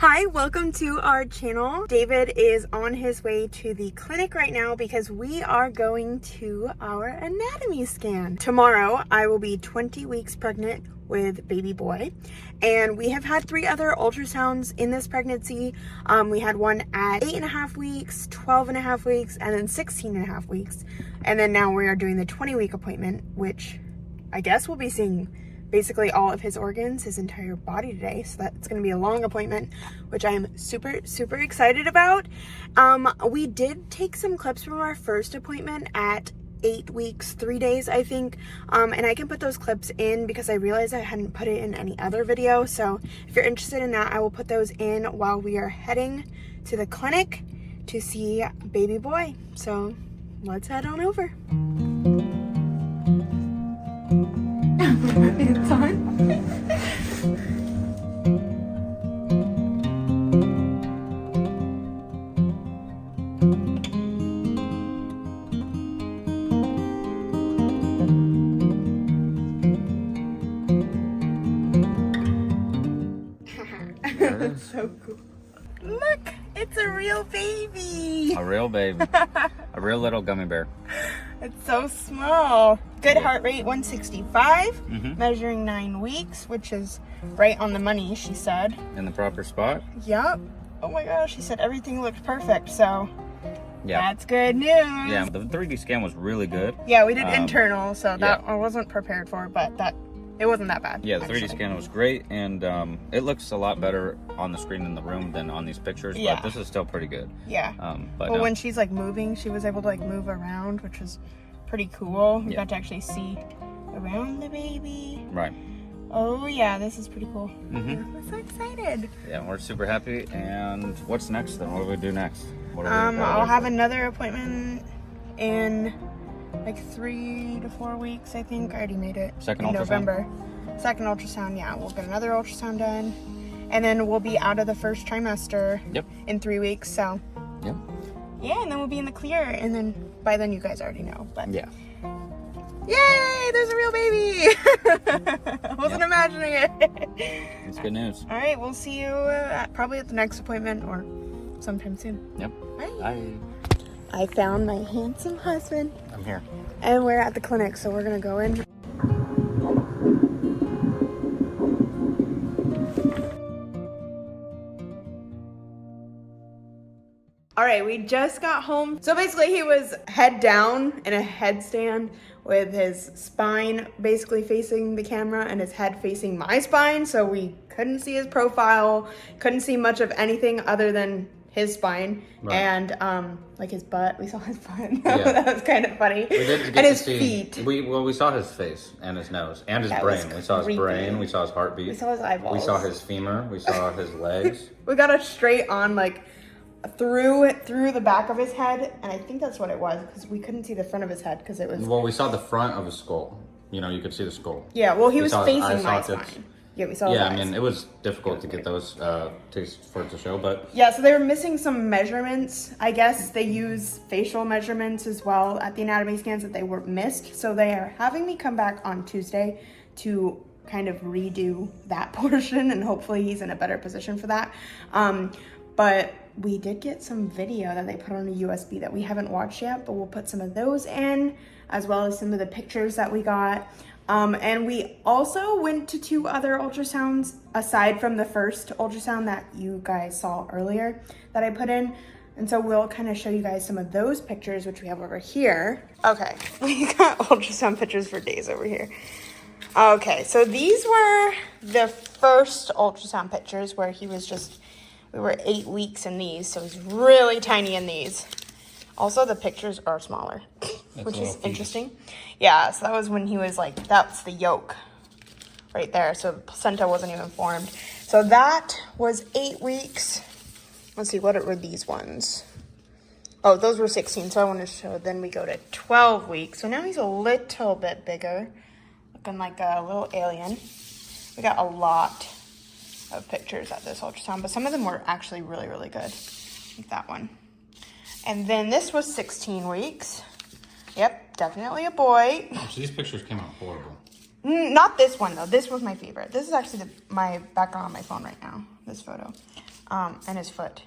Hi, welcome to our channel. David is on his way to the clinic right now because we are going to our anatomy scan. Tomorrow, I will be 20 weeks pregnant with baby boy, and we have had 3 other ultrasounds in this pregnancy. We had one at 8.5 weeks, 12.5 weeks, and then 16.5 weeks. And then now we are doing the 20-week appointment, which I guess we'll be seeing basically all of his organs, his entire body today. So that's going to be a long appointment, which I am super excited about. We did take some clips from our first appointment at 8 weeks, 3 days, I think. And I can put those clips in because I realized I hadn't put it in any other video. So if you're interested in that, I will put those in while we are heading to the clinic to see baby boy. So let's head on over. It's on. That's so cool. Look, it's a real baby. A real baby. A real little gummy bear. It's so small. Good heart rate, 165, measuring 9 weeks, which is right on the money, she said. In the proper spot? Yep. Oh my gosh, she said everything looked perfect, so yeah, that's good news. Yeah, the 3D scan was really good. Yeah, we did internal, so that I wasn't prepared for, but it wasn't that bad. Yeah, the 3D scan was great, and it looks a lot better on the screen in the room than on these pictures, but this is still pretty good. Yeah. But when she's like moving, she was able to like move around, which was pretty cool. We got to actually see around the baby. Right. Oh yeah, this is pretty cool. I'm so excited. Yeah, we're super happy. And what's next then? What do we do next? I'll have another appointment in like 3 to 4 weeks, I think. I already made it. Second in ultrasound? November. Second ultrasound, yeah. We'll get another ultrasound done. And then we'll be out of the first trimester in 3 weeks. So yeah, and then we'll be in the clear. And then by then you guys already know. But yeah. Yay! There's a real baby! I wasn't imagining it. It's good news. All right, we'll see you probably at the next appointment or sometime soon. Yep. Bye. I found my handsome husband. I'm here. And we're at the clinic, so we're gonna go in. All right, we just got home. So basically he was head down in a headstand with his spine basically facing the camera and his head facing my spine. So we couldn't see his profile, couldn't see much of anything other than his spine and like his butt. We saw his butt. That was kind of funny. We did get to see, feet. We saw his face and his nose and his brain. We saw his brain. We saw his heartbeat. We saw his eyeballs. We saw his femur. We saw his legs. We got a straight on like through the back of his head, and I think that's what it was because we couldn't see the front of his head because it was. Well, we saw the front of his skull. You know, you could see the skull. Yeah. Well, he was facing my spine. Yeah, we saw his eyes. I mean, it was difficult to get those for it to show, but... Yeah, so they were missing some measurements. I guess they use facial measurements as well at the anatomy scans that they were missed. So they are having me come back on Tuesday to kind of redo that portion, and hopefully he's in a better position for that. But we did get some video that they put on a USB that we haven't watched yet, but we'll put some of those in, as well as some of the pictures that we got. And we also went to 2 other ultrasounds aside from the first ultrasound that you guys saw earlier that I put in. And so we'll kind of show you guys some of those pictures, which we have over here. Okay, we got ultrasound pictures for days over here. Okay, so these were the first ultrasound pictures where he was we were 8 weeks in these, so he's really tiny in these. Also, the pictures are smaller, which is interesting. Yeah, so that was when he was like, that's the yolk right there. So the placenta wasn't even formed. So that was 8 weeks. Let's see, what were these ones? Oh, those were 16, so I want to show. Then we go to 12 weeks. So now he's a little bit bigger, looking like a little alien. We got a lot of pictures at this ultrasound, but some of them were actually really good. Like that one. And then this was 16 weeks. Yep, definitely a boy. Oh, so these pictures came out horrible. Not this one, though. This was my favorite. This is actually my background on my phone right now, this photo. and his foot.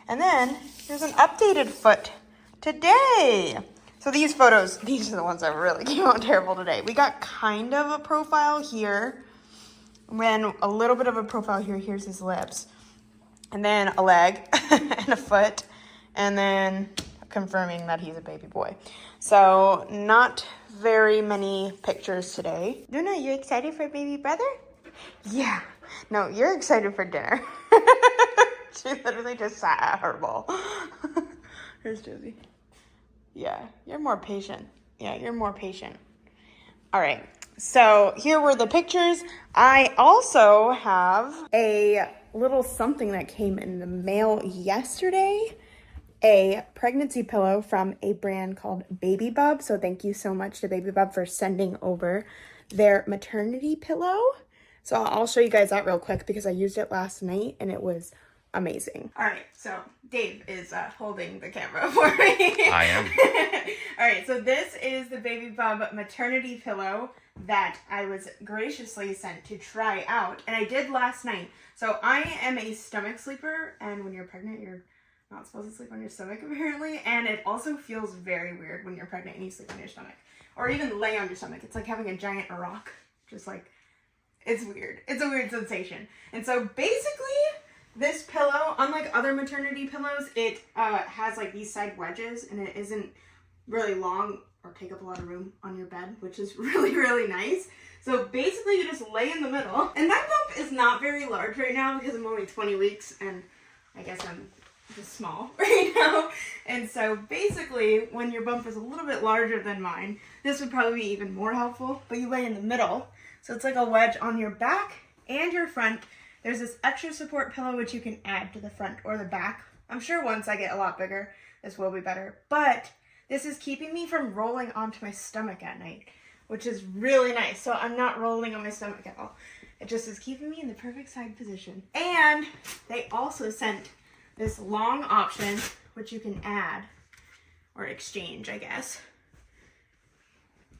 And then there's an updated foot today. So these photos, these are the ones that really came out terrible today. We got kind of a profile here, then a little bit of a profile here. Here's his lips, and then a leg and a foot, and then confirming that he's a baby boy. So not very many pictures today. Luna, you excited for baby brother? Yeah. No, you're excited for dinner. She literally just sat at her bowl. Here's Josie. Yeah, you're more patient. Yeah, you're more patient. All right, so here were the pictures. I also have a little something that came in the mail yesterday. A pregnancy pillow from a brand called Baby Bub. So thank you so much to Baby Bub for sending over their maternity pillow. So I'll show you guys that real quick because I used it last night and it was amazing. All right, so Dave is holding the camera for me. I am. All right, so this is the Baby Bub maternity pillow that I was graciously sent to try out, and I did last night. So I am a stomach sleeper, and when you're pregnant, you're not supposed to sleep on your stomach apparently, and it also feels very weird when you're pregnant and you sleep on your stomach, or even lay on your stomach. It's like having a giant rock, just like, it's weird. It's a weird sensation. And so basically, this pillow, unlike other maternity pillows, it has like these side wedges, and it isn't really long or take up a lot of room on your bed, which is really, really nice. So basically you just lay in the middle, and that bump is not very large right now because I'm only 20 weeks and I guess I'm just small right now. And so basically when your bump is a little bit larger than mine, this would probably be even more helpful, but you lay in the middle. So it's like a wedge on your back and your front. There's this extra support pillow which you can add to the front or the back. I'm sure once I get a lot bigger, this will be better, but this is keeping me from rolling onto my stomach at night, which is really nice. So I'm not rolling on my stomach at all. It just is keeping me in the perfect side position. And they also sent this long option, which you can add or exchange, I guess.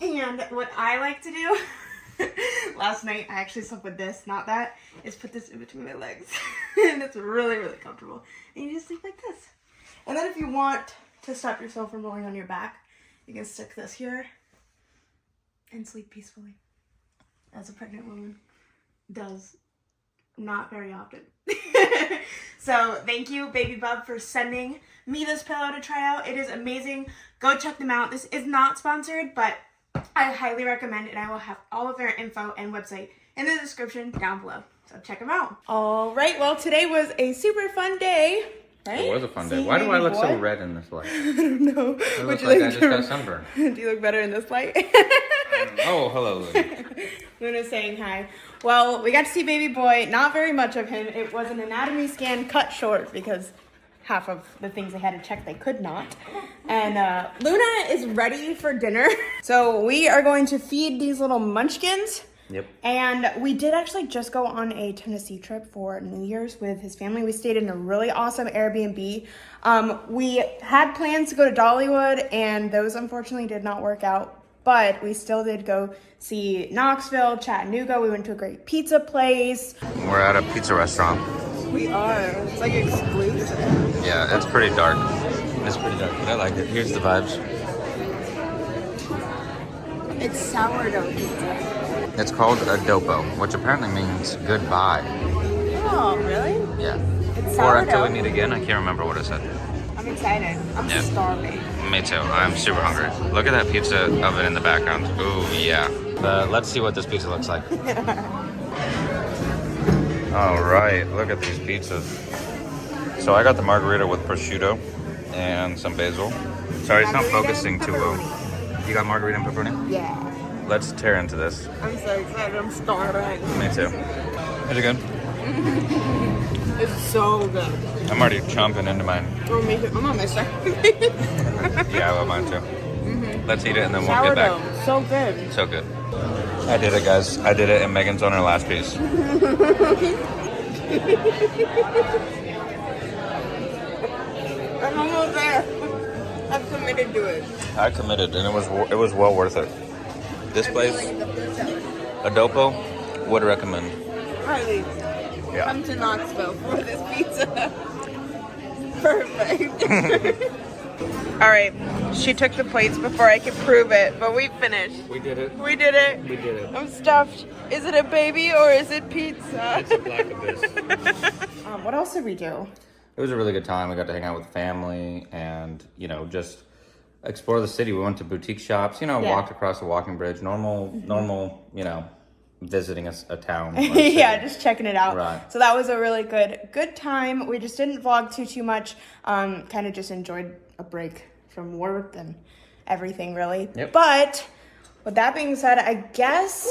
And what I like to do, last night I actually slept with this, not that, is put this in between my legs. And it's really, really comfortable. And you just sleep like this. And then if you want to stop yourself from rolling on your back, you can stick this here and sleep peacefully, as a pregnant woman does not very often. So thank you, Baby Bub, for sending me this pillow to try out. It is amazing. Go check them out. This is not sponsored, but I highly recommend it. I will have all of their info and website in the description down below. So check them out. All right, well, today was a super fun day. Right? It was a fun day. Why do I look so red in this light? I don't know. I look like I just got sunburned. Do you look better in this light? Oh, hello, Luna. Luna's saying hi. Well, we got to see baby boy. Not very much of him. It was an anatomy scan cut short because half of the things they had to check they could not. And Luna is ready for dinner. So we are going to feed these little munchkins. Yep. And we did actually just go on a Tennessee trip for New Year's with his family. We stayed in a really awesome Airbnb. We had plans to go to Dollywood, and those unfortunately did not work out. But we still did go see Knoxville, Chattanooga. We went to a great pizza place. We're at a pizza restaurant. We are. It's like exclusive. Yeah, it's pretty dark. It's pretty dark, but I like it. Here's the vibes. It's sourdough pizza. It's called adobo, which apparently means goodbye. Oh, really? Yeah. It's Or until we sourdough. meet again. I can't remember what it said. I'm excited. I'm Yeah. starving. Me too. I'm super hungry. Look at that pizza oven in the background. Ooh, yeah. Let's see what this pizza looks like. All right, look at these pizzas. So I got the margarita with prosciutto and some basil. Sorry, it's not Margarita focusing and too well. You got margarita and pepperoni? Yeah. Let's tear into this. I'm so excited. I'm starving. Me too. Is it good? It's so good. I'm already chomping into mine. Oh, me too. I'm on my second. Yeah, I love mine too. Let's eat it and then we'll get back. Sourdough. So good. So good. I did it, guys. I did it, and Megan's on her last piece. I'm almost there. I've committed to it. I committed, and it was well worth it. This place, Adobo, would recommend. Highly. Yeah. Come to Knoxville for this pizza. Perfect. All right, she took the plates before I could prove it, but we finished. We did it. We did it. We did it. I'm stuffed. Is it a baby or is it pizza? It's a black abyss. What else did we do? It was a really good time. We got to hang out with family and, you know, just explore the city. We went to boutique shops, you know, Yeah. walked across the walking bridge. Normal, you know, visiting a town. or a city. Yeah, just checking it out. Right. So that was a really good time. We just didn't vlog too much. Kind of just enjoyed a break from work and everything, really. Yep. But with that being said, I guess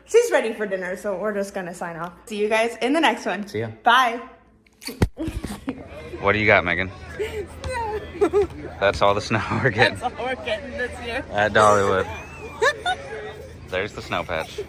she's ready for dinner, so we're just gonna sign off. See you guys in the next one. See ya. Bye. What do you got, Megan? That's all the snow we're getting That's all we're getting this year. at Dollywood. There's the snow patch.